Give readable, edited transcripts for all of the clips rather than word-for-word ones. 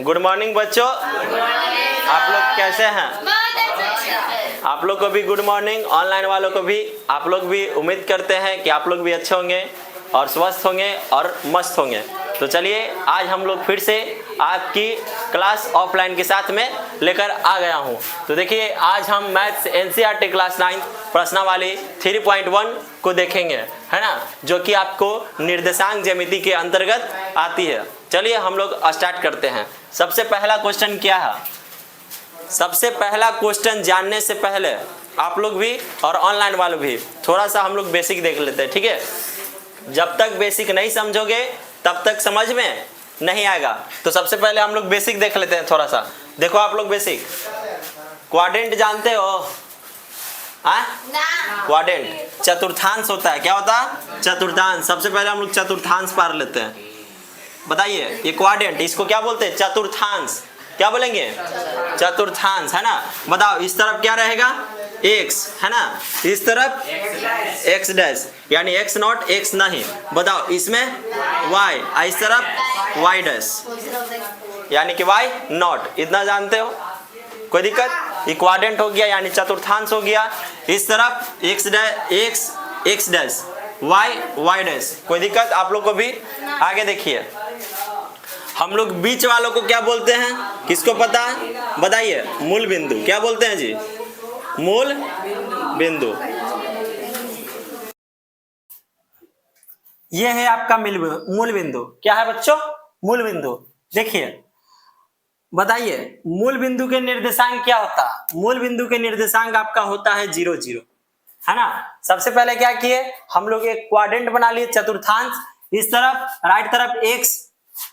Good morning बच्चों। आप लोग कैसे हैं? आप लोग को भी गुड मॉर्निंग, ऑनलाइन वालों को भी। आप लोग भी उम्मीद करते हैं कि आप लोग भी अच्छे होंगे और स्वस्थ होंगे और मस्त होंगे। तो चलिए आज हम लोग फिर से आपकी क्लास ऑफलाइन के साथ में लेकर आ गया हूं। तो देखिए आज हम मैथ्स एनसीईआरटी क्लास 9 प्रश्नावली 3.1 को देखेंगे, है ना, जो कि आपको निर्देशांक ज्यामिति के अंतर्गत आती है। चलिए हम लोग स्टार्ट करते हैं। सबसे पहला क्वेश्चन क्या है? सबसे पहला क्वेश्चन जानने से पहले आप लोग भी और ऑनलाइन वालों भी थोड़ा सा हम लोग बेसिक देख लेते हैं, ठीक है? जब तक बेसिक नहीं समझोगे तब तक समझ में नहीं आएगा। तो सबसे पहले हम लोग बेसिक देख लेते हैं थोड़ा सा। देखो आप लोग बेसिक क्वाड्रेंट जानते हो? क्वाड्रेंट चतुर्थांश होता है। क्या होता है? चतुर्थांश। सबसे पहले हम लोग चतुर्थांश पार लेते हैं। बताइए ये क्वाड्रेंट, इसको क्या बोलते हैं? चतुर्थांश। क्या बोलेंगे? चतुर्थांश, है ना। बताओ इस तरफ क्या रहेगा? x, है ना। इस तरफ x डैश, यानी x नॉट x नहीं। बताओ इसमें y, इस तरफ y डैश, यानी कि y नॉट। इतना जानते हो? कोई दिक्कत? ये क्वाड्रेंट हो गया यानी चतुर्थांश हो गया। इस तरफ x dash, x dash, y dash. कोई दिक्कत आप लोग को भी? आगे देखिए हम लोग बीच वालों को क्या बोलते हैं? किसको पता है? बताइए। मूल बिंदु। क्या बोलते हैं जी? मूल बिंदु। यह है आपका मूल बिंदु। क्या है बच्चों? मूल बिंदु। देखिए बताइए मूल बिंदु के निर्देशांक क्या होता है? मूल बिंदु के निर्देशांक आपका होता है 0 0, है ना। सबसे पहले क्या किए हम लोग? एक क्वाड्रेंट बना लिए, चतुर्थांश। इस तरफ राइट तरफ x,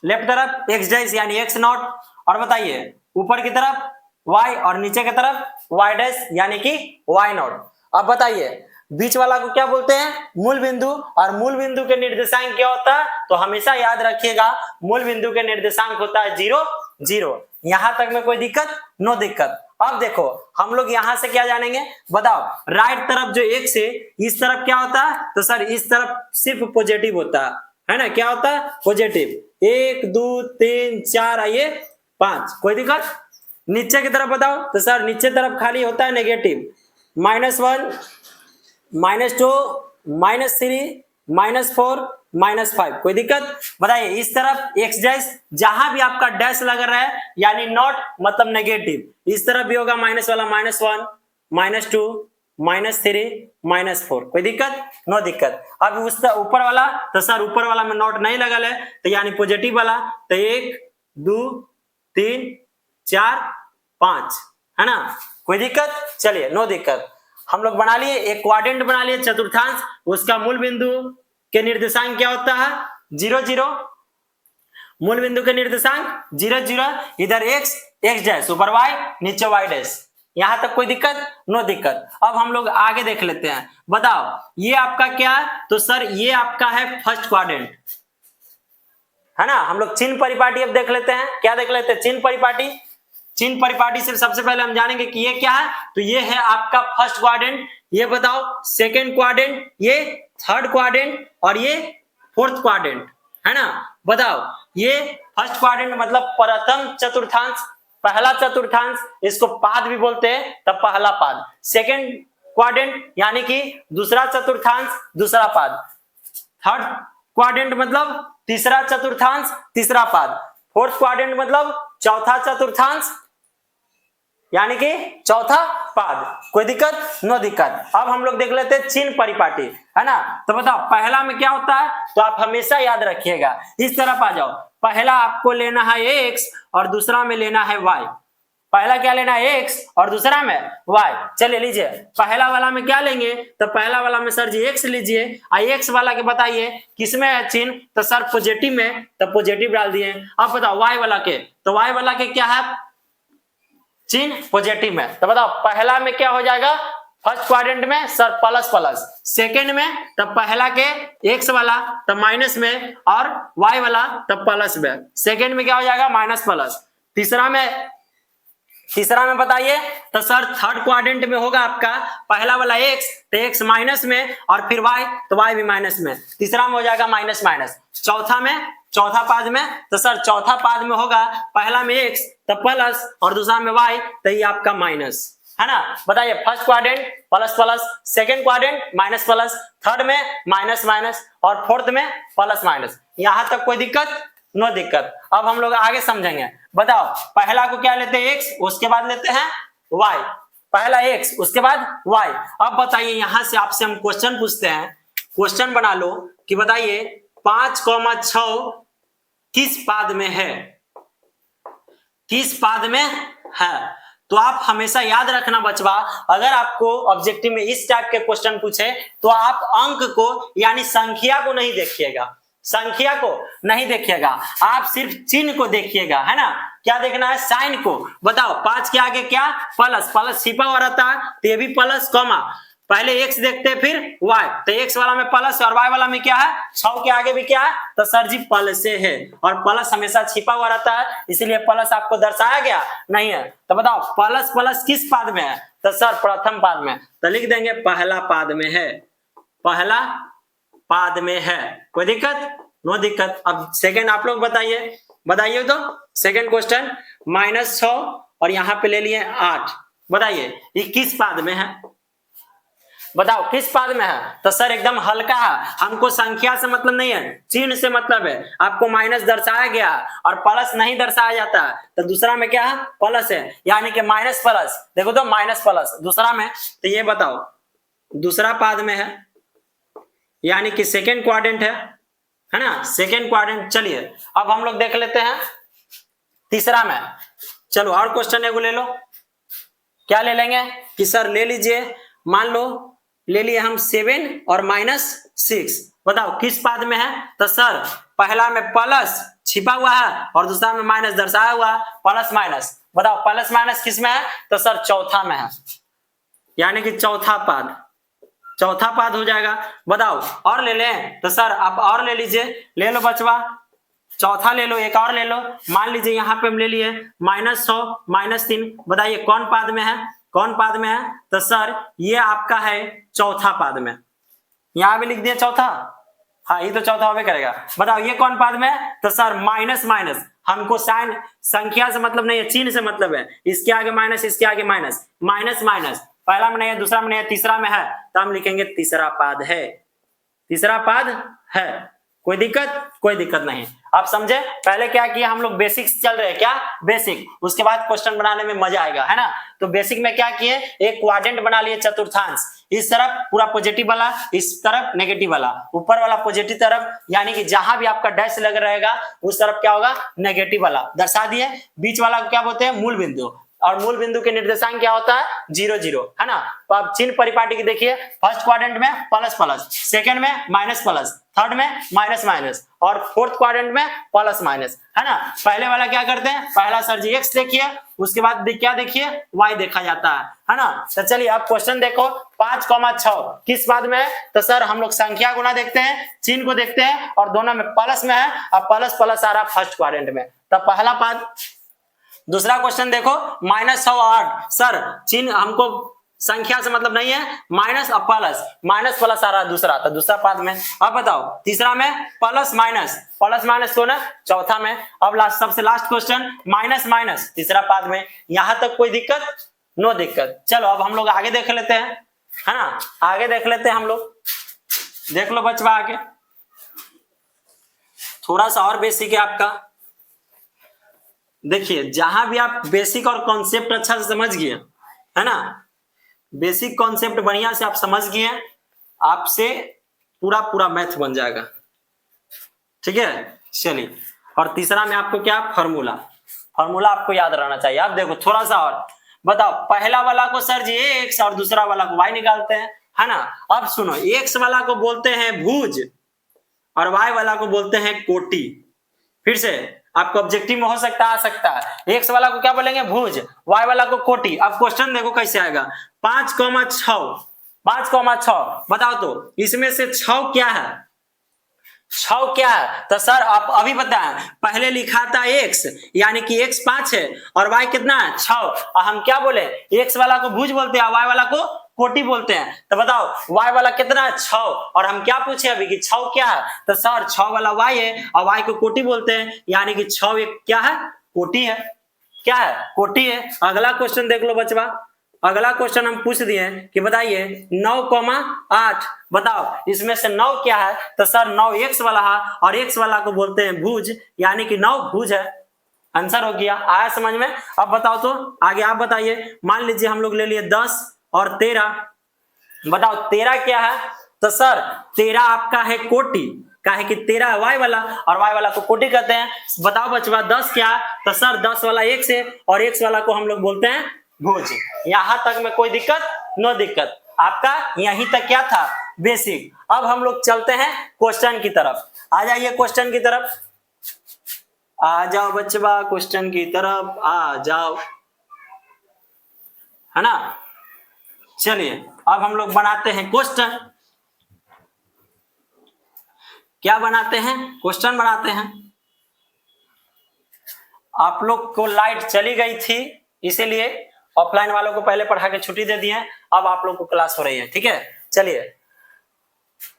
लेफ्ट तरफ x डैश यानी x नॉट, और बताइए ऊपर की तरफ y और नीचे की तरफ y डैश यानी कि y नॉट। अब बताइए बीच वाला को क्या बोलते हैं? मूल बिंदु। और मूल बिंदु के निर्देशांक क्या होता है? तो हमेशा याद रखिएगा मूल बिंदु के निर्देशांक होता है 0 0। यहां तक में कोई दिक्कत? नो दिक्कत। अब देखो हम लोग यहां से क्या जानेंगे? बताओ राइट तरफ जो x है इस तरफ क्या होता है? तो सर इस तरफ सिर्फ पॉजिटिव होता है ना। क्या होता है? पॉजिटिव। 1 2 3 4 आइए 5। कोई दिक्कत? नीचे की तरफ बताओ तो सर नीचे तरफ खाली होता है नेगेटिव। -1 -2 -3 -4 -5। कोई दिक्कत? बताइए इस तरफ x डैश, जहां भी आपका डैश लग रहा है यानी नॉट मतलब नेगेटिव। इस तरफ भी होगा माइनस वाला -1 -2 -3 -4। कोई दिक्कत? नो दिक्कत। अब उस ऊपर वाला तो सर ऊपर वाला में नॉट नहीं लगा है तो यानी पॉजिटिव वाला। तो 1 2 3 4 5, है ना। कोई दिक्कत? चलिए नो दिक्कत। हम लोग बना लिए एक क्वाड्रेंट बना लिए चतुर्थांश। उसका मूल बिंदु के निर्देशांक क्या होता है? 0 0। मूल बिंदु के निर्देशांक 0 0। इधर x डैश, ऊपर y, नीचे y डैश। यहां तक कोई दिक्कत? नो दिक्कत। अब हम लोग आगे देख लेते हैं। बताओ ये आपका क्या है? तो सर ये आपका है फर्स्ट क्वाड्रेंट, है ना। हम लोग चिन्ह परिपाटी अब देख लेते हैं। क्या देख लेते हैं? चिन्ह परिपाटी। चिन्ह परिपाटी से सबसे पहले हम जानेंगे कि ये क्या है। तो ये है आपका फर्स्ट क्वाड्रेंट। ये बताओ सेकंड क्वाड्रेंट, ये थर्ड क्वाड्रेंट और ये फोर्थ क्वाड्रेंट, है ना। बताओ ये फर्स्ट क्वाड्रेंट मतलब प्रथम चतुर्थांश, पहला चतुर्थांश, इसको पाद भी बोलते हैं, तब पहला पाद। सेकंड क्वाड्रेंट यानी कि दूसरा चतुर्थांश, दूसरा पाद। थर्ड क्वाड्रेंट मतलब तीसरा चतुर्थांश, तीसरा पाद। फोर्थ क्वाड्रेंट मतलब चौथा चतुर्थांश यानी कि चौथा पाद। कोई दिक्कत? नो दिक्कत। अब हम लोग देख लेते हैं चिन्ह परिपाटी, है ना। तो बताओ पहला में क्या होता है? तो आप हमेशा याद रखिएगा। इस तरफ आ जाओ। पहला आपको लेना है x और दूसरा में लेना है y। पहला क्या लेना है? x और दूसरा में y। चलिए लीजिए पहला वाला में क्या लेंगे? तो पहला वाला में सर जी x लीजिए। x वाला के बताइए किसमें है चिन्ह? तो सर पॉजिटिव में, तो पॉजिटिव डाल दिए। अब बताओ y वाला के, तो y वाला के क्या है चिन्ह? पॉजिटिव में। तो बताओ पहला में क्या हो जाएगा? फर्स्ट क्वाड्रेंट में सर प्लस प्लस, सेकंड में तब पहला के x वाला तब माइनस में और y वाला तब प्लस में। सेकंड में क्या हो जाएगा? Minus plus. तीसरा में तीसरा में बताइए तो सर थर्ड क्वाड्रेंट में होगा आपका पहला वाला x, तो x माइनस में और फिर y, तो y भी माइनस में। तीसरा में हो जाएगा माइनस माइनस। चौथा में, चौथा पाद में तो सर चौथा पाद में होगा पहला में x तो प्लस और दूसरा में y, तो ये आपका माइनस है ना। बताइए first quadrant plus plus, second quadrant minus plus, third में माइनस माइनस और फोर्थ में प्लस माइनस। यहां तक कोई दिक्कत? नो दिक्कत। अब हम लोग आगे समझेंगे। बताओ पहला को क्या लेते हैं x, उसके बाद लेते हैं y। पहला x उसके बाद y। अब बताइए यहां से आपसे हम क्वेश्चन पूछते हैं, क्वेश्चन बना लो कि बताइए 5,6 किस पाद में है, किस पाद में है। तो आप हमेशा याद रखना बचवा, अगर आपको ऑब्जेक्टिव में इस टाइप के क्वेश्चन पूछे तो आप अंक को यानी संख्या को नहीं देखिएगा, संख्या को नहीं देखिएगा, आप सिर्फ चिन्ह को देखिएगा, है ना। क्या देखना है? साइन को। बताओ 5 के आगे क्या? प्लस, प्लस छिपा हुआ रहता है तो ये भी प्लस कॉमा, पहले x देखते फिर y, तो x वाला में प्लस और y वाला में क्या है? 6 के आगे भी क्या है? तो सर जी प्लस से है, और प्लस हमेशा छिपा हुआ रहता है इसलिए प्लस आपको दर्शाया गया नहीं है। तो बताओ प्लस प्लस किस पाद में है? तो सर प्रथम पाद में, तो लिख देंगे पहला पाद में है, पहला पाद में है। कोई दिक्कत? नो दिक्कत। अब सेकंड आप लोग बताइए, बताइए तो सेकंड क्वेश्चन -6 और यहाँ पे ले लिए 8। बताइए ये किस पाद में है? बताओ किस पाद में है? तो सर एकदम हल्का है, हमको संख्या से मतलब नहीं है, चिन्ह से मतलब है। आपको माइनस दर्शाया गया और प्लस नहीं दर्शाया जाता है, तो दूसरा में क्या है? प्लस है, यानी कि माइनस प्लस। देखो तो माइनस प्लस दूसरा में, तो ये बताओ दूसरा पाद में है यानी कि सेकेंड क्वाड्रेंट है ना, सेकेंड क्वाड्रेंट। चलिए अब हम लोग देख लेते हैं तीसरा में। चलो और क्वेश्चन एगो ले लो। क्या ले लेंगे कि सर ले लीजिए, मान लो ले लिए हम 7 और -6। बताओ किस पाद में है? तो सर पहला में प्लस छिपा हुआ है और दूसरा में माइनस दर्शाया हुआ है, प्लस माइनस। बताओ प्लस माइनस किस में है? तो सर चौथा में है, यानी कि चौथा पाद, चौथा पाद हो जाएगा। बताओ और ले लें? तो सर आप और ले लीजिए, ले लो बचवा, चौथा ले लो, एक और ले लो। मान लीजिए यहाँ पे हम ले लिए -6 -3। बताइए कौन पाद में है? कौन पाद में है? तो सर ये आपका है चौथा पाद में, यहां भी लिख दिया चौथा। हाँ ये तो चौथा होवे करेगा। बताओ ये कौन पाद में है? तो सर माइनस माइनस, हमको साइन संख्या से मतलब नहीं है, चिन्ह से मतलब है। इसके आगे माइनस, इसके आगे माइनस, माइनस माइनस, पहला में नहीं है, दूसरा में नहीं है, तीसरा में है, तो हम लिखेंगे तीसरा पाद है, तीसरा पाद है। कोई दिक्कत? कोई दिक्कत नहीं। आप समझे? पहले क्या किया हम लोग? बेसिक्स चल रहे हैं, क्या बेसिक, उसके बाद क्वेश्चन बनाने में मजा आएगा, है ना। तो बेसिक में क्या किए? एक क्वाड्रेंट बना लिए चतुर्थांश, इस तरफ पूरा पॉजिटिव वाला, इस तरफ नेगेटिव वाला, ऊपर वाला पॉजिटिव तरफ, यानी कि जहां भी आपका डैश लग रहेगा उस तरफ क्या होगा? नेगेटिव वाला दर्शा दिए। बीच वाला को क्या बोलते हैं? मूल बिंदु, और मूल बिंदु के निर्देशांक क्या होता है? 0 0, है ना। तो आप चिन्ह परिपाटी की देखिए, फर्स्ट क्वाड्रेंट में प्लस प्लस, सेकंड में माइनस प्लस, थर्ड में माइनस माइनस और फोर्थ क्वाड्रेंट में प्लस माइनस, है ना। पहले वाला क्या करते हैं? पहला सर जी x देखिए, उसके बाद क्या देखिए? y देखा जाता है ना। तो चलिए अब क्वेश्चन देखो, 5,6 किस पाद में है? तो सर हम लोग संख्या गुना देखते हैं, चिन्ह को देखते हैं, और दोनों में प्लस में है, और प्लस प्लस आ रहा फर्स्ट क्वाड्रेंट में, तो पहला पाद। दूसरा क्वेश्चन देखो, -108, सर चिन्ह हमको संख्या से मतलब नहीं है, माइनस और प्लस, माइनस प्लस आ रहा है दूसरा, तो दूसरा पाद में। अब बताओ तीसरा में प्लस माइनस, प्लस माइनस कौन है? चौथा में। अब लास्ट, सबसे लास्ट क्वेश्चन, माइनस माइनस तीसरा पाद में। यहां तक कोई दिक्कत? नो दिक्कत। चलो अब हम लोग आगे देख लेते हैं, है ना, आगे देख लेते हैं हम लोग। देख लो बचवा आगे, थोड़ा सा और बेसिक है आपका। देखिए जहां भी आप बेसिक और कॉन्सेप्ट अच्छा से समझ गए, है ना, बेसिक कॉन्सेप्ट बढ़िया से आप समझ गए, आपसे पूरा पूरा मैथ बन जाएगा, ठीक है। चलिए, और तीसरा में आपको क्या? फॉर्मूला, फॉर्मूला आपको याद रहना चाहिए। आप देखो थोड़ा सा और बताओ, पहला वाला को सर जी x और दूसरा वाला को y निकालते हैं, है ना। अब सुनो, x वाला को बोलते हैं भुज और y वाला को बोलते हैं कोटि। फिर से आपको ऑब्जेक्टिव में हो सकता आ सकता है, x वाला को क्या बोलेंगे? भुज, y वाला को कोटि। अब क्वेश्चन देखो कैसे आएगा, 5,6, 5,6। बताओ तो इसमें से 6 क्या है? छौ क्या है? तो सर आप अभी बताएं, पहले लिखा था x, यानी कि x 5 है और y कितना है 6, और हम क्या बोले x वाला को भुज बोलते हैं, y वाला को कोटि बोलते हैं। तो बताओ y वाला कितना है 6, और हम क्या पूछे अभी कि 6 क्या है? तो सर 6 वाला y है और y को कोटि बोलते हैं, यानी कि 6 एक क्या है कोटि है। क्या है कोटि है। अगला क्वेश्चन देख लो बचवा, अगला क्वेश्चन हम पूछ दिए कि बताइए 9,8, बताओ इसमें से 9 क्या है? तो सर 9 x वाला है और x वाला को बोलते हैं भुज, यानी कि 9 भुज है। आंसर हो गया, आया समझ में? अब बताओ तो आगे आप बताइए। मान लीजिए हम लोग ले लिए 10 और 13, बताओ 13 क्या है? तो सर 13 आपका है कोटि, का है कि 13 है y वाला और y वाला को कोटि कहते हैं। बताओ बचवा 10 क्या है? तो सर 10 वाला x है और x वाला को हम लोग बोलते हैं भुज। यहां तक में कोई दिक्कत? नो दिक्कत। आपका यहीं तक क्या था बेसिक। अब हम लोग चलते हैं क्वेश्चन की तरफ। आ जाइए क्वेश्चन की तरफ, आ जाओ बच्चा क्वेश्चन की तरफ आ जाओ, है ना। चलिए अब हम लोग बनाते हैं क्वेश्चन। क्या बनाते हैं? क्वेश्चन बनाते हैं। आप लोग को लाइट चली गई थी, इसीलिए ऑफलाइन वालों को पहले पढ़ा के छुट्टी दे दिए, अब आप लोग को क्लास हो रही है, ठीक है। चलिए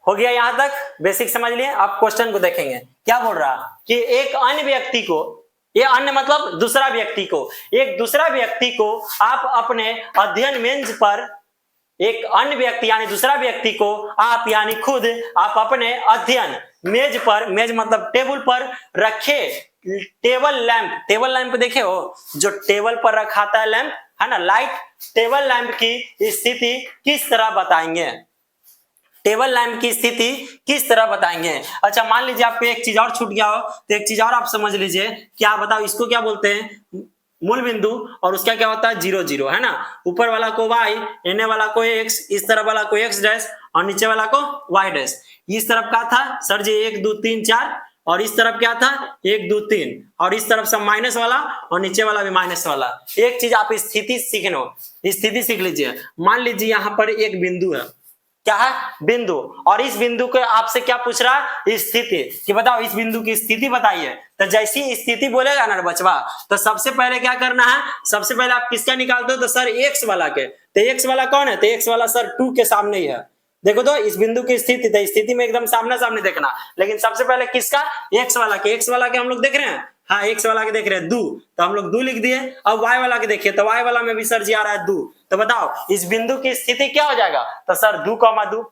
हो गया यहां तक, बेसिक समझ लिए। आप क्वेश्चन को देखेंगे, क्या बोल रहा कि एक अन्य व्यक्ति को, ये अन्य मतलब दूसरा व्यक्ति को, एक दूसरा व्यक्ति को आप अपने अध्ययन मेज पर, एक अन्य व्यक्ति यानी दूसरा व्यक्ति को आप यानी खुद आप अपने अध्ययन मेज पर, मेज मतलब टेबल पर रखे टेबल लैंप, टेबल लैंप देखे हो जो टेबल पर रखाता है लैंप, है ना, लाइट, टेबल लैंप की स्थिति किस तरह बताएंगे? टेबल लैंप की स्थिति किस तरह बताएंगे? अच्छा मान लीजिए आपको एक चीज और छूट गया हो, तो एक चीज और आप समझ लीजिए। क्या बताओ, इसको क्या बोलते हैं? मूल बिंदु, और उसका क्या होता है 0 0, है ना। ऊपर वाला को y, नीचे वाला को x, इस तरफ वाला को x डैश और नीचे वाला को y डैश। इस तरफ का था सर जी 1 2 3 4, और इस तरफ क्या था 1 2 3, और इस तरफ सब माइनस वाला और नीचे वाला भी माइनस वाला। एक चीज आप स्थिति सीखना, स्थिति सीख लीजिए। मान लीजिए यहाँ पर एक बिंदु है, क्या है बिंदु, और इस बिंदु को आपसे क्या पूछ रहा है स्थिति, कि बताओ इस बिंदु की स्थिति बताइए। तो जैसी स्थिति बोलेगा ना बचवा, तो सबसे पहले क्या करना है, सबसे पहले आप किसका निकालते हो? तो सर x वाला के। तो x वाला कौन है? तो x वाला सर 2 के सामने ही है। देखो तो इस बिंदु की स्थिति, तो स्थिति में एकदम सामने सामने देखना, लेकिन सबसे पहले किसका? x वाला के। x वाला के हम लोग देख रहे हैं, हाँ x वाला के देख रहे हैं 2, तो हम लोग 2 लिख दिए। अब y वाला के देखिए, तो y वाला में भी सर जी आ रहा है 2, तो बताओ इस बिंदु की स्थिति क्या हो जाएगा? तो सर 2, 2।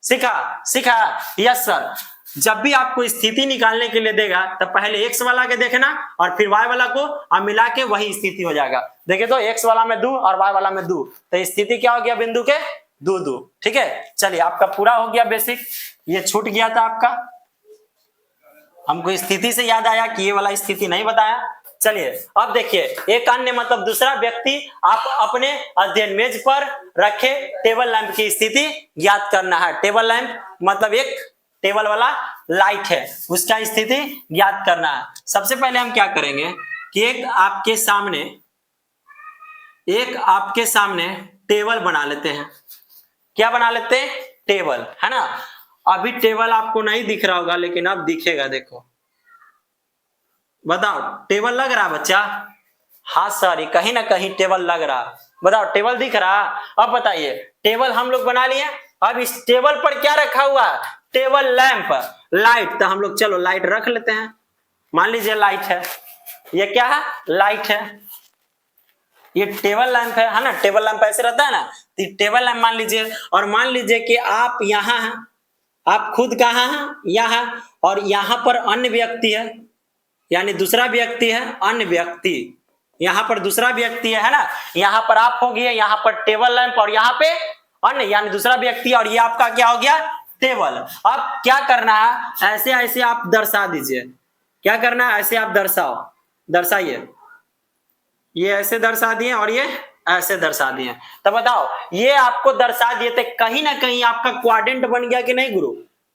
सीखा यस सर। जब भी आपको स्थिति निकालने के लिए देगा तो पहले x वाला के देखना और फिर y वाला को मिला के वही स्थिति हो जाएगा। देखिए तो x वाला में 2 और y वाला में 2, तो स्थिति क्या हो गया बिंदु के? 2 2, ठीक है। चलिए आपका पूरा हो गया बेसिक, ये छूट गया था आपका, हमको स्थिति से याद आया कि ये वाला स्थिति नहीं बताया। चलिए अब देखिए, एक अन्य मतलब दूसरा व्यक्ति आप अपने अध्ययन मेज पर रखे टेबल लैंप की स्थिति ज्ञात करना है। टेबल लैंप मतलब एक टेबल वाला लाइट है, उसका स्थिति ज्ञात करना है। सबसे पहले हम क्या करेंगे कि एक आपके सामने टेबल बना लेते हैं। क्या बना लेते हैं? टेबल, है ना। अभी टेबल आपको नहीं दिख रहा होगा, लेकिन अब दिखेगा, देखो बताओ टेबल लग रहा बच्चा? हाँ सर कहीं ना कहीं टेबल लग रहा, बताओ टेबल दिख रहा? अब बताइए टेबल हम लोग बना लिए, अब इस टेबल पर क्या रखा हुआ है? Table lamp, light. तो हम लोग चलो लाइट रख लेते हैं। मान लीजिए लाइट है, ये क्या है? लाइट है, ये टेबल लैंप है ना। टेबल लैंप ऐसे रहता है ना, तो टेबल लैंप मान लीजिए। और मान लीजिए कि आप यहाँ हैं, आप खुद कहाँ हैं? यहाँ, और यहाँ पर अन्य व्यक्ति है, यानी दूसरा व्यक्ति है, अन्य व्यक्ति, यहाँ पर दूसरा व्यक्ति है ना। यहाँ पर आप हो गए, यहाँ पर टेबल लैंप, और यहाँ पे अन्य यानी दूसरा व्यक्ति, और ये आपका क्या हो गया? टेबल। अब क्या करना है, ऐसे ऐसे आप दर्शा दीजिए। क्या करना है? ऐसे आप दर्शाइए। ये ऐसे दर्शा दिए और ये ऐसे दर्शा दिए। तो बताओ ये आपको दर्शा दिए थे, कहीं ना कहीं आपका क्वाड्रेंट बन गया कि नहीं गुरु?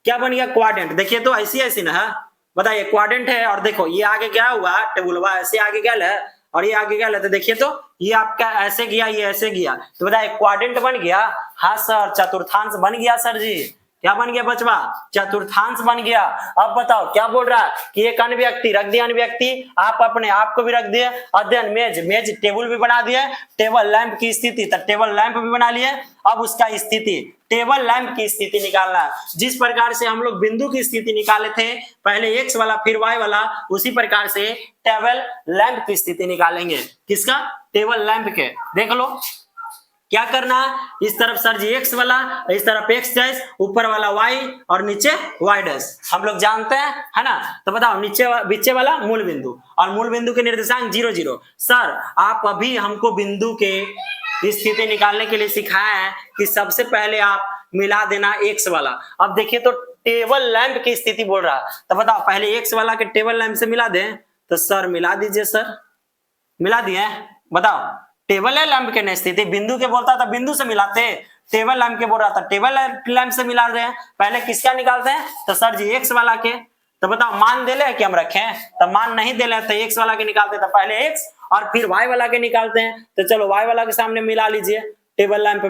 क्या बन गया? क्वाड्रेंट। देखिए तो ऐसी ना है, बताइए क्वाड्रेंट है। और देखो ये आगे क्या हुआ? टेबुलवा ऐसे आगे गया है और ये आगे गया है, तो देखिए तो ये आपका ऐसे गया, ये ऐसे गया, तो बताइए क्वाड्रेंट बन गया? हाँ सर, चतुर्थांश बन गया सर जी। क्या बन गया बचवा, चतुर्थांश बन गया। अब बताओ क्या बोल रहा है कि एक अन्य व्यक्ति, रख दिया अन्य व्यक्ति, आप अपने आप को भी रख दिए, अध्ययन मेज, मेज टेबल भी बना दिए, टेबल लैंप की स्थिति, तो टेबल लैंप भी बना लिए। अब उसका स्थिति, टेबल लैंप की स्थिति निकालना है। जिस प्रकार से हम लोग बिंदु की स्थिति निकाले थे, पहले एक्स वाला फिर वाई वाला, उसी प्रकार से टेबल लैंप की स्थिति निकालेंगे। किसका, टेबल लैंप के। देख लो क्या करना है, इस तरफ सर जी एक्स वाला, इस तरफ एक्स डैश, ऊपर वाला वाई और नीचे वाई डैश, हम लोग जानते हैं, है ना। तो बताओ नीचे वाला मूल बिंदु, और मूल बिंदु के निर्देशांक 0 0। सर आप अभी हमको बिंदु के स्थिति निकालने के लिए सिखाया है कि सबसे पहले आप मिला देना एक्स वाला। अब देखिए तो टेबल लैंप की स्थिति बोल रहा है, तो बताओ पहले एक्स वाला के टेबल लैंप से मिला दें, तो सर मिला दीजिए। सर मिला दिए, बताओ टेबल लैंप के स्थिति, बिंदु के बोलता था बिंदु से मिलाते, टेबल लैंप के बोल रहा था टेबल लैंप से मिला रहे हैं। पहले किसका निकालते हैं, तो सर जी एक्स वाला के। तो बताओ मान दे ले कि हम रखें, तो मान नहीं दे ले तो एक्स वाला के निकालते, तो पहले एक्स और फिर वाई वाला के निकालते हैं। तो चलो वाई वाला के सामने मिला लीजिए, टेबल लैंप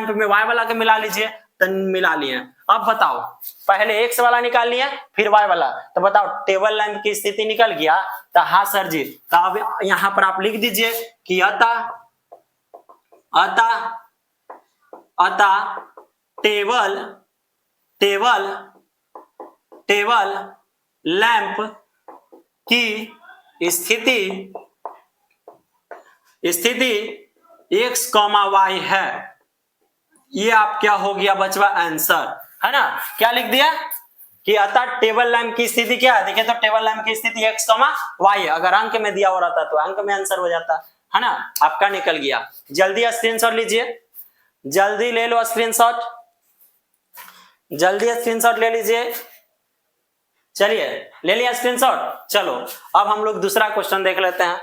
में वाई वाला के मिला लीजिए, तो मिला लिए। अब बताओ पहले एक्स वाला निकाल लिया फिर वाई वाला, तो बताओ टेबल लैंप की स्थिति निकल गया। तो हाँ सर जी, तो अब यहां पर आप लिख दीजिए कि अतः टेबल लैंप की स्थिति एक्स कॉमा वाई है। ये आप क्या हो गया बचवा, आंसर, है ना। क्या लिख दिया कि अतः टेबल लैंप की स्थिति क्या है, देखिए तो टेबल लैंप की स्थिति एक्स कॉमा वाई है। अगर अंक में दिया हो रहा था तो अंक में आंसर हो जाता, है ना। आपका निकल गया। जल्दी स्क्रीनशॉट लीजिए, जल्दी ले लो स्क्रीनशॉट, जल्दी स्क्रीनशॉट ले लीजिए। चलिए ले लिया स्क्रीनशॉट। चलो अब हम लोग दूसरा क्वेश्चन देख लेते हैं।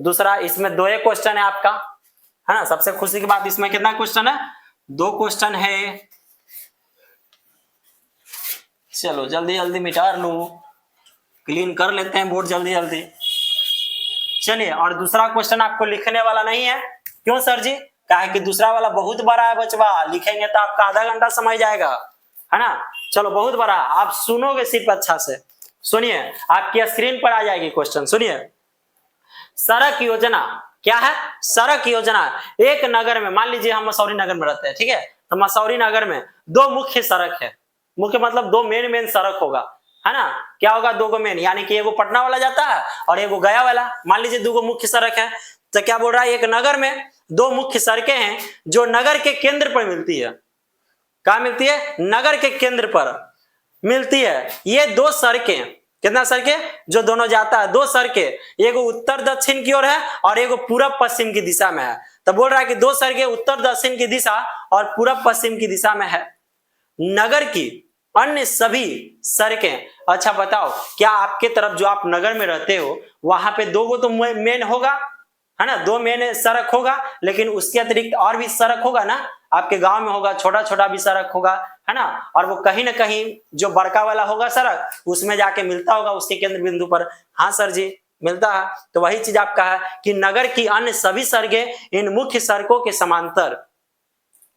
दूसरा, इसमें 2 क्वेश्चन है आपका, है ना। सबसे खुशी की बात, इसमें कितना क्वेश्चन है, 2 क्वेश्चन है। चलो जल्दी जल्दी मिटा लू, क्लीन कर लेते हैं बोर्ड जल्दी जल्दी। चलिए, और दूसरा क्वेश्चन आपको लिखने वाला नहीं है। क्यों सर जी, कहा कि दूसरा वाला बहुत बड़ा है बचवा, लिखेंगे तो आपका आधा घंटा समय जाएगा, है ना। चलो बहुत बड़ा, आप सुनोगे सिर्फ अच्छा से सुनिए, आपकी स्क्रीन पर आ जाएगी क्वेश्चन। सुनिए, सड़क योजना क्या है, सड़क योजना एक नगर में, मान लीजिए हम मसौरी नगर में रहते हैं, ठीक है। तो मसौरी नगर में 2 मुख्य सड़क है, मुख्य मतलब 2 मेन सड़क होगा, है ना। क्या होगा, 2 गो मेन, यानी कि एगो पटना वाला जाता है और एगो गया वाला। मान लीजिए 2 गो मुख्य सड़क है, तो क्या बोल रहा है, एक नगर में 2 मुख्य सड़कें हैं जो नगर के केंद्र पर मिलती है। कहाँ मिलती है, नगर के केंद्र पर मिलती है। ये 2 सड़कें, कितना सड़कें जो दोनों जाता है, 2 सड़कें, एगो उत्तर दक्षिण की ओर है और एगो पूरब पश्चिम की दिशा में है। तो बोल रहा है कि 2 सड़कें उत्तर दक्षिण की दिशा और पूरब पश्चिम की दिशा में है। नगर की अन्य सभी सड़कें, अच्छा बताओ क्या आपके तरफ जो आप नगर में रहते हो वहां पे 2 गो तो मेन होगा, है ना, 2 मेन सड़क होगा, लेकिन उसके अतिरिक्त और भी सड़क होगा ना, आपके गांव में होगा, छोटा छोटा भी सड़क होगा, है ना। और वो कहीं ना कहीं जो बड़का वाला होगा सड़क, उसमें जाके मिलता होगा उसके केंद्र बिंदु पर। हाँ सर जी मिलता है। तो वही चीज आप कहा कि नगर की अन्य सभी सड़कें इन मुख्य सड़कों के समांतर,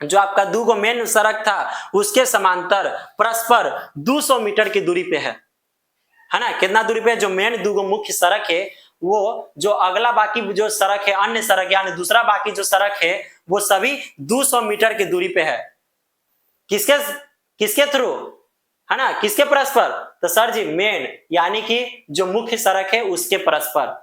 जो आपका 2 गो मेन सड़क था उसके समांतर परस्पर 200 मीटर की दूरी पे है ना। कितना दूरी पे, जो मेन 2 गो मुख्य सड़क है वो जो अगला बाकी जो सड़क है, अन्य सड़क यानी दूसरा बाकी जो सड़क है, वो सभी 200 मीटर की दूरी पे है। किसके थ्रू, है ना, किसके परस्पर, तो सर जी मेन यानी कि जो मुख्य सड़क है उसके परस्पर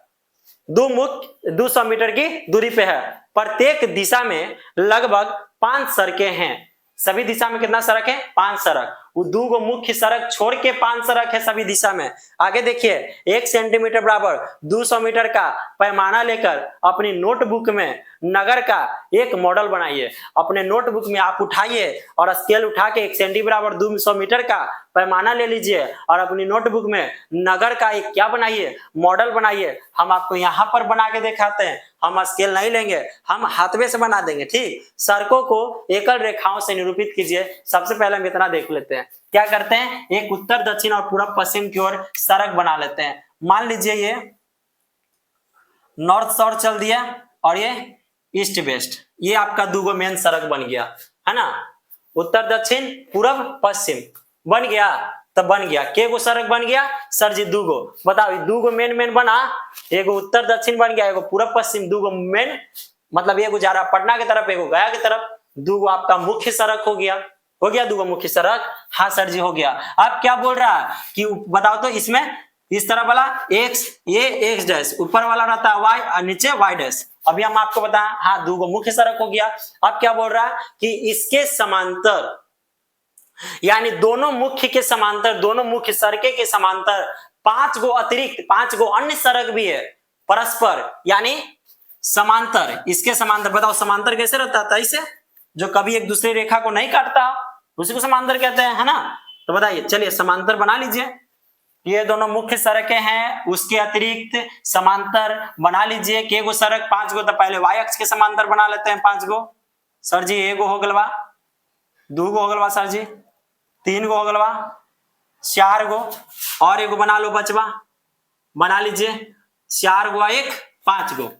200 मीटर की दूरी पे है। प्रत्येक दिशा में लगभग 5 सड़कें हैं। सभी दिशा में कितना सड़क है, 5 सड़क। वो 2 गो मुख्य सड़क छोड़ के 5 सड़क है सभी दिशा में। आगे देखिए, 1 सेंटीमीटर बराबर 200 मीटर का पैमाना लेकर अपनी नोटबुक में नगर का एक मॉडल बनाइए। अपने नोटबुक में आप उठाइए और स्केल उठा के 1 सेंटी बराबर 200 मीटर का पैमाना ले लीजिए और अपनी नोटबुक में नगर का एक क्या बनाइए, मॉडल बनाइए। हम आपको यहाँ पर बना के दिखाते हैं, हम स्केल नहीं लेंगे, हम हाथवे से बना देंगे, ठीक। सड़कों को एकल रेखाओं से निरूपित कीजिए। सबसे पहले हम इतना देख लेते हैं। क्या करते हैं, एक उत्तर दक्षिण और पूरब पश्चिम की ओर सड़क बना लेते हैं। मान लीजिए ये नॉर्थ साउथ चल दिया और ये ईस्ट वेस्ट, ये आपका 2 गो मेन सड़क बन गया, है ना। उत्तर दक्षिण पूरब पश्चिम बन गया, तब बन गया के गो सड़क बन गया सर जी दूगो। बताओ दूगो मेन बना, एगो उत्तर दक्षिण बन गया, एगो पूरब पश्चिम, दूगो मेन मतलब एगो जा रहा पटना की तरफ, एगो गया की तरफ, दूगो आपका मुख्य सड़क हो गया दूगो मुख्य सड़क। हाँ सर जी हो गया। अब क्या बोल रहा है कि बताओ तो इसमें इस तरह वाला एक्स, ये एक्स डैश, ऊपर वाला रहता है वाई और नीचे वाई डैश। अभी हम आपको बताएं, हाँ दूगो मुख्य सड़क हो गया। अब क्या बोल रहा है कि इसके समांतर, यानी दोनों मुख्य के समांतर, दोनों मुख्य सड़के के समांतर 5 गो अतिरिक्त 5 गो अन्य सड़क भी है परस्पर, यानी समांतर, इसके समांतर। बताओ समांतर कैसे रहता है? ऐसे जो कभी एक दूसरी रेखा को नहीं काटता उसी को समांतर कहते हैं, है ना। तो बताइए, चलिए समांतर बना लीजिए। ये दोनों मुख्य सड़कें हैं, उसके अतिरिक्त समांतर बना लीजिए। के गो सड़क 5 गो, तो पहले वाई अक्ष के समांतर बना लेते हैं 5 गो। सर जी एगो हो गलवा, 2 गो हो गलवा सर जी, 3 गो हो गलवा, 4 गो और एगो बना लो बचवा, बना लीजिए 4 गो 1 5 गो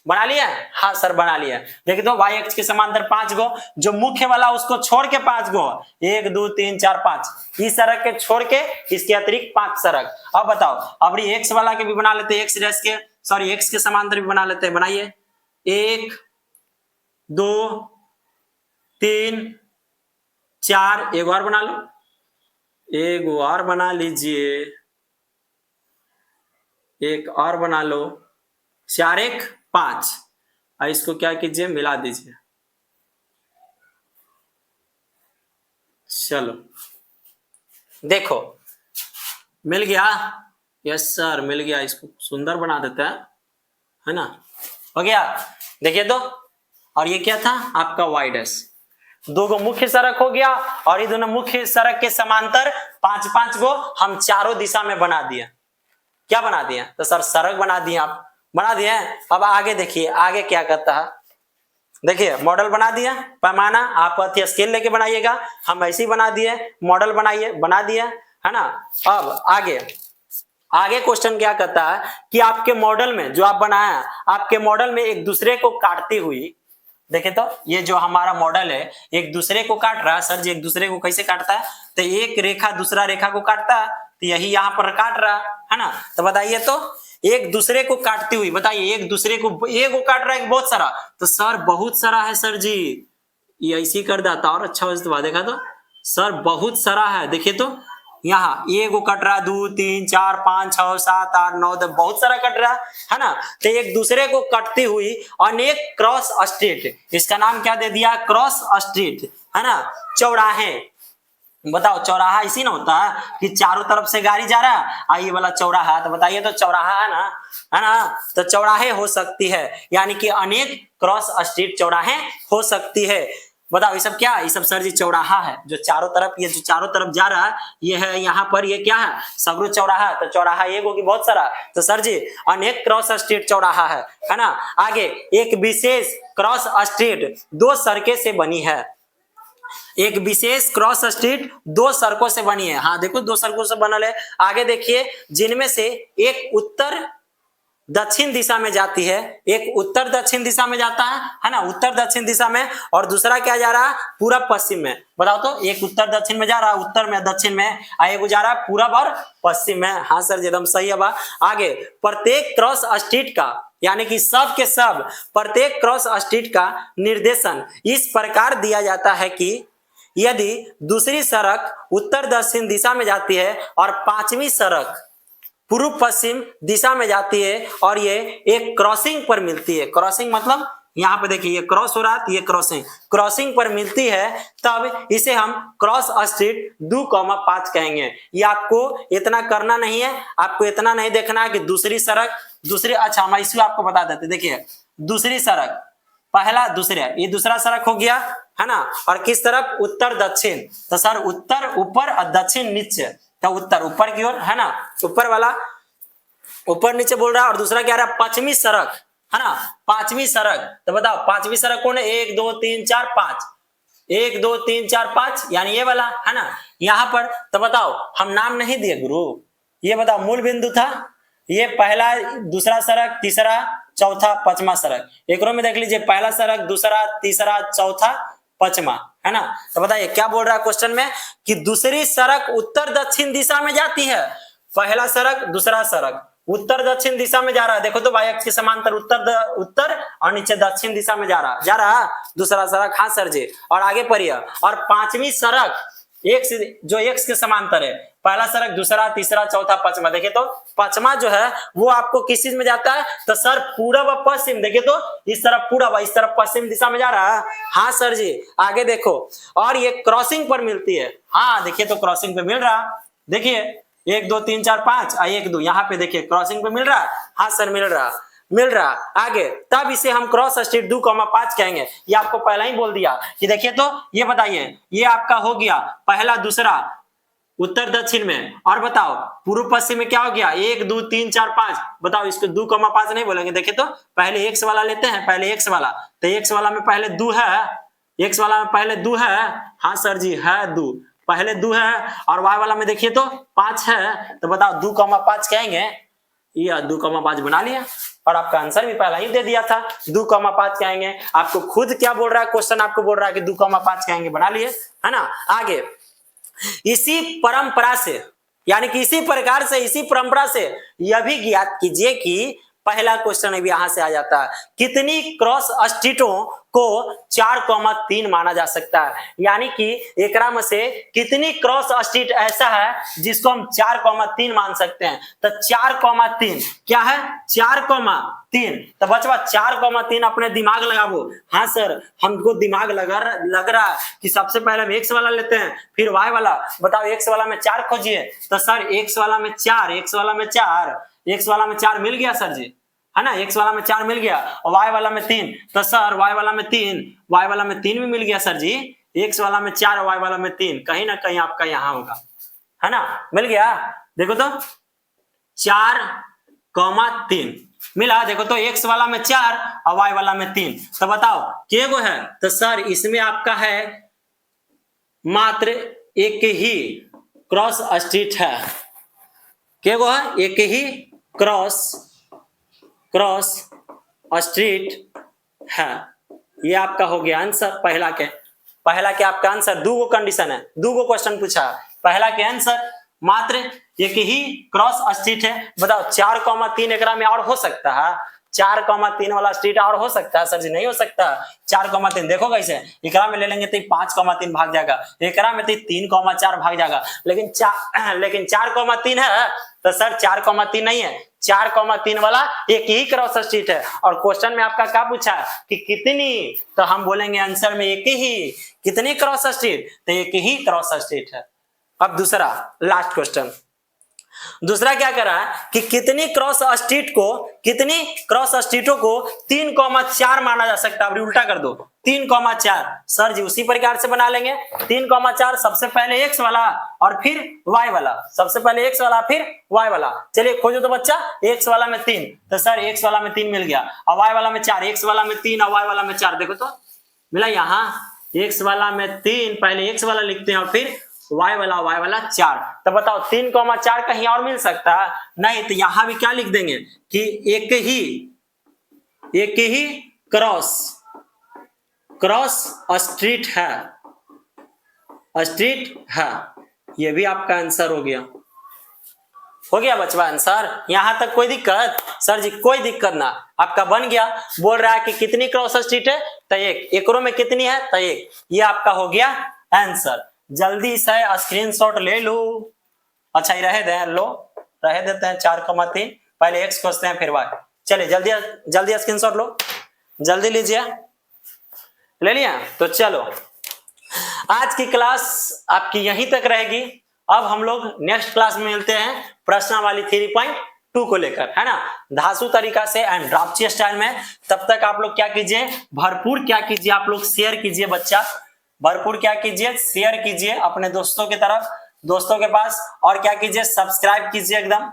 बना लिया। हाँ सर बना लिया। देखिए तो वाई अक्ष के समांतर 5 गो, जो मुख्य वाला उसको छोड़ के 5 गो, 1 2 3 4 5, इस सड़क के छोड़ के इसके अतिरिक्त 5 सड़क। अब बताओ, अब एक्स वाला के भी बना लेते हैं, एक्स डैश के, सॉरी एक्स के समांतर भी बना लेते हैं। बनाइए 1 2 3 4, एक और बना लो, एक और बना लीजिए, एक और बना लो, 4 1 5। और इसको क्या कीजिए, मिला दीजिए। चलो देखो मिल गया, यस सर मिल गया। इसको सुंदर बना देते हैं, है ना, हो गया। देखिए तो, और ये क्या था आपका वाई डैश। 2 गो मुख्य सड़क हो गया, और ये दोनों मुख्य सड़क के समांतर 5 गो हम चारों दिशा में बना दिया। क्या बना दिया? तो सर सड़क बना दिए, आप बना दिए। अब आगे देखिए, आगे क्या करता है, देखिए मॉडल बना दिया, पैमाना आप अति स्केल लेके बनाइएगा, हम ऐसे ही बना दिए, मॉडल बनाइए, बना दिया, है ना। अब आगे क्वेश्चन क्या करता है कि आपके मॉडल में जो आप बनाया, आपके मॉडल में एक दूसरे को काटती हुई, देखे तो ये जो हमारा मॉडल है एक दूसरे को काट रहा है। सर जी एक दूसरे को कैसे काटता है? तो एक रेखा दूसरा रेखा को काटता है, तो यही यहाँ पर काट रहा है ना। तो बताइए तो, एक दूसरे को काटती हुई, बताइए एक दूसरे को, एक को काट रहा है बहुत सारा, तो सर बहुत सारा है सर जी, ये ऐसी कर देता और अच्छा हो। देखा तो सर बहुत सारा है, देखिए तो यहाँ एक को कट रहा, 2 3 4 5 6 7 8 9 10, बहुत सारा कट रहा है ना। तो एक दूसरे को कटती हुई अनेक क्रॉस स्ट्रीट, इसका नाम क्या दे दिया? क्रॉस स्ट्रीट, है ना, चौराहे। बताओ चौराहा इसी ना होता है कि चारों तरफ से गाड़ी जा रहा है, ये वाला चौराहा। तो बताइए तो चौराहा है ना, तो चौराहे हो सकती है, यानी कि अनेक क्रॉस स्ट्रीट चौराहे हो सकती है। बताओ ये सब क्या है? ये सब सर जी चौराहा है, जो चारों तरफ, ये जो चारों तरफ जा रहा है ये है, यहाँ पर ये क्या है? सगरो चौराहा। तो चौराहा एक होगी बहुत सारा, तो सर जी अनेक क्रॉस स्ट्रीट चौराहा है ना। आगे, एक विशेष क्रॉस स्ट्रीट 2 सड़कें से बनी है, एक विशेष क्रॉस स्ट्रीट 2 सड़कों से बनी है। हाँ देखो 2 सड़कों से बनल है। आगे देखिए, जिनमें से एक उत्तर दक्षिण दिशा में जाती है, एक उत्तर दक्षिण दिशा में जाता है ना, उत्तर दक्षिण दिशा में, और दूसरा क्या जा रहा है? पूरब पश्चिम में। बताओ तो, एक उत्तर दक्षिण में जा रहा है, उत्तर में दक्षिण में, एक जा रहा है पूरब और पश्चिम में। हाँ सर जी एकदम सही है। आगे, प्रत्येक क्रॉस स्ट्रीट का, यानी कि सब के सब प्रत्येक क्रॉस स्ट्रीट का निर्देशन इस प्रकार दिया जाता है कि यदि दूसरी सड़क उत्तर दक्षिण दिशा में जाती है और 5वीं सड़क पूर्व पश्चिम दिशा में जाती है और ये एक क्रॉसिंग पर मिलती है, क्रॉसिंग मतलब यहाँ पे देखिए ये क्रॉस हो रहा है, ये क्रॉसिंग पर मिलती है, तब इसे हम क्रॉस स्ट्रीट 2,5 कहेंगे। ये आपको इतना करना नहीं है, आपको इतना नहीं देखना है कि दूसरी सड़क, अच्छा हम इसको आपको बता देते। देखिए दूसरी सड़क, पहला दूसरे, ये दूसरा सड़क हो गया, है ना, और किस तरफ? उत्तर दक्षिण। तो सर उत्तर ऊपर और दक्षिण नीचे, तो उत्तर ऊपर की ओर, है ना, ऊपर वाला ऊपर नीचे बोल रहा है, और दूसरा क्या रहा? 5वीं सड़क, है ना, 5वीं सड़क। तो बताओ 5वीं सड़क कौन है? 1 2 3 4 5, 1 2 3 4 5, यानी ये वाला, है ना, यहाँ पर। तो बताओ हम नाम नहीं दिए गुरु, ये बताओ मूल बिंदु था, ये पहला दूसरा सड़क, तीसरा चौथा 5वां सड़क। एक में देख लीजिए, पहला सड़क, दूसरा तीसरा चौथा पश्चिमा, है ना। तो बताइए क्या बोल रहा है क्वेश्चन में कि दूसरी सड़क उत्तर दक्षिण दिशा में जाती है। पहला सड़क दूसरा सड़क उत्तर दक्षिण दिशा में जा रहा है। देखो तो वाई अक्ष के समांतर उत्तर और नीचे दक्षिण दिशा में जा रहा दूसरा सड़क। हाँ सर जी। और आगे पढ़िए। और पांचवी सड़क जो एक्स के समांतर है, पहला सड़क दूसरा तीसरा चौथा पश्चिमा। देखिए तो पश्चिमा जो है वो आपको किस चीज में जाता है, तो सर पूरब और पश्चिम। देखिए तो इस तरफ पूरब इस तरफ पश्चिम दिशा में जा रहा है। हाँ सर जी। आगे देखो। और ये क्रॉसिंग पर मिलती है। हाँ देखिए तो क्रॉसिंग पे मिल रहा, देखिए 1 2 3 4 5 1 2 यहाँ पे देखिए क्रॉसिंग पे मिल रहा। हाँ सर मिल रहा। आगे तब इसे हम क्रॉस स्ट्रीट 2,5 कहेंगे। ये आपको पहला ही बोल दिया कि देखिए तो ये बताइए ये आपका हो गया पहला दूसरा उत्तर दक्षिण में। और बताओ पूर्व पश्चिम में क्या हो गया 1 2 3 4 5। बताओ इसको 2,5 नहीं बोलेंगे। देखिए तो पहले एक्स वाला लेते हैं, पहले एक्स वाला। तो एक्स वाला में पहले 2 है, एक्स वाला में पहले 2 है। हाँ सर जी है 2, पहले 2 है। और वाई वाला में देखिए तो 5 है। तो बताओ 2,5 कहेंगे। ये 2,5 बना लिया और आपका आंसर भी पहला ही दे दिया था 2,5 कहेंगे। आपको खुद क्या बोल रहा है क्वेश्चन, आपको बोल रहा है कि 2,5 कहेंगे, बना लिए, है ना। आगे इसी परंपरा से यानी कि इसी प्रकार से इसी परंपरा से यह भी ज्ञात कीजिए कि पहला क्वेश्चन भी यहां से आ जाता है, कितनी क्रॉस स्ट्रीटों को 4,3 माना जा सकता है। यानी कि एकरा में से कितनी क्रॉस स्ट्रीट ऐसा है जिसको हम 4,3 मान सकते हैं। तो 4,3 क्या है 4,3। तो बचवा 4,3 अपने दिमाग लगाओ। हाँ सर हमको दिमाग लग रहा है कि सबसे पहले हम एक्स वाला लेते हैं फिर वाई वाला। बताओ एक्स वाला में 4 खोजिए। तो सर एक्स वाला में 4, एक्स वाला में 4, एक्स वाला में 4 मिल गया सर जी, है ना। एक्स वाला में 4 मिल गया और वाई वाला में 3। तो सर वाई वाला में 3, वाई वाला में 3 भी मिल गया सर जी। एक्स वाला में 4 वाई वाला में 3, कहीं ना कहीं आपका यहाँ होगा, है ना। मिल गया। देखो तो 4,3 मिला। देखो तो एक्स वाला में 4 और वाई वाला में 3। तो बताओ के गो है। तो सर इसमें आपका है मात्र एक ही क्रॉस स्ट्रीट है। के गो है एक ही क्रॉस स्ट्रीट है। ये आपका हो गया आंसर पहला के आपका आंसर। 2 कंडीशन है, 2 क्वेश्चन पूछा। पहला के आंसर मात्र एक ही क्रॉस स्ट्रीट है। बताओ 4,3 एकरा में और हो सकता है, 4,3 वाला स्ट्रीट और हो सकता है सर जी, नहीं हो सकता। 4,3 देखो कैसे एकरा में ले लेंगे तो 5,3 भाग जाएगा, एकरा में तो 3,4 भाग जाएगा। लेकिन 4,3 है तो सर 4,3 नहीं है, 4,3 वाला एक ही क्रॉस स्ट्रीट है। और क्वेश्चन में आपका क्या पूछा कि कितनी, तो हम बोलेंगे आंसर में एक ही। कितनी क्रॉस स्ट्रीट, तो एक ही क्रॉस स्ट्रीट है। अब दूसरा लास्ट क्वेश्चन, दूसरा क्या कर रहा है कि कितनी क्रॉस स्ट्रीटों को 3,4 माना जा सकता है। अब उल्टा कर दो 3,4। सर जी उसी प्रकार से बना लेंगे 3,4। सबसे पहले एक्स वाला और फिर वाई वाला, सबसे पहले एक्स वाला फिर वाई वाला। चलिए खोजो तो बच्चा। एक्स वाला में 3, तो सर एक्स वाला में 3 मिल गया और वाई वाला में 4। एक्स वाला में 3 और वाई वाला में 4। देखो तो मिला यहाँ एक्स वाला में 3, पहले एक्स वाला लिखते हैं और फिर वाई वाला 4। तो बताओ 3,4 कहीं और मिल सकता है नहीं। तो यहां भी क्या लिख देंगे कि एक ही क्रॉस स्ट्रीट है। ये भी आपका आंसर हो गया बचवा आंसर। यहां तक कोई दिक्कत? सर जी कोई दिक्कत ना, आपका बन गया। बोल रहा है कि कितनी क्रॉस स्ट्रीट है, तो एक। एकरों में कितनी है, तो एक। ये आपका हो गया आंसर। जल्दी से स्क्रीनशॉट ले लो। अच्छा ही रहे देते हैं 4,3। पहले एक्स खोजते हैं फिर वाई। चलिए जल्दी स्क्रीनशॉट लो, जल्दी लीजिए। ले लिया? तो चलो आज की क्लास आपकी यहीं तक रहेगी। अब हम लोग नेक्स्ट क्लास में मिलते हैं प्रश्नावली 3.2 को लेकर, है ना, धांसू तरीका से एंड ड्राफ्टी स्टाइल में। तब तक आप लोग क्या कीजिए, भरपूर क्या कीजिए, आप लोग शेयर कीजिए बच्चा, भरपूर क्या कीजिए, शेयर कीजिए अपने दोस्तों की तरफ, दोस्तों के पास। और क्या कीजिए, सब्सक्राइब कीजिए, एकदम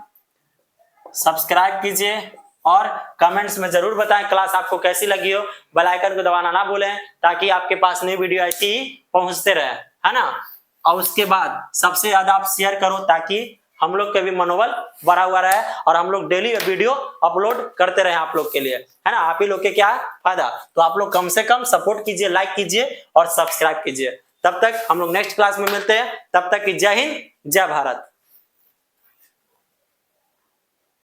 सब्सक्राइब कीजिए। और कमेंट्स में जरूर बताएं क्लास आपको कैसी लगी हो। बेल आइकन को दबाना ना भूलें ताकि आपके पास नई वीडियो ऐसी ही पहुंचते रहे, है ना। और उसके बाद सबसे ज्यादा आप शेयर करो ताकि हम लोग के भी मनोबल बढ़ा हुआ रहे और हम लोग डेली वीडियो अपलोड करते रहे आप लोग के लिए, है ना। आप ही लोग के क्या है फायदा। तो आप लोग कम से कम सपोर्ट कीजिए, लाइक कीजिए और सब्सक्राइब कीजिए। तब तक हम लोग नेक्स्ट क्लास में मिलते हैं, तब तक की जय हिंद जय भारत।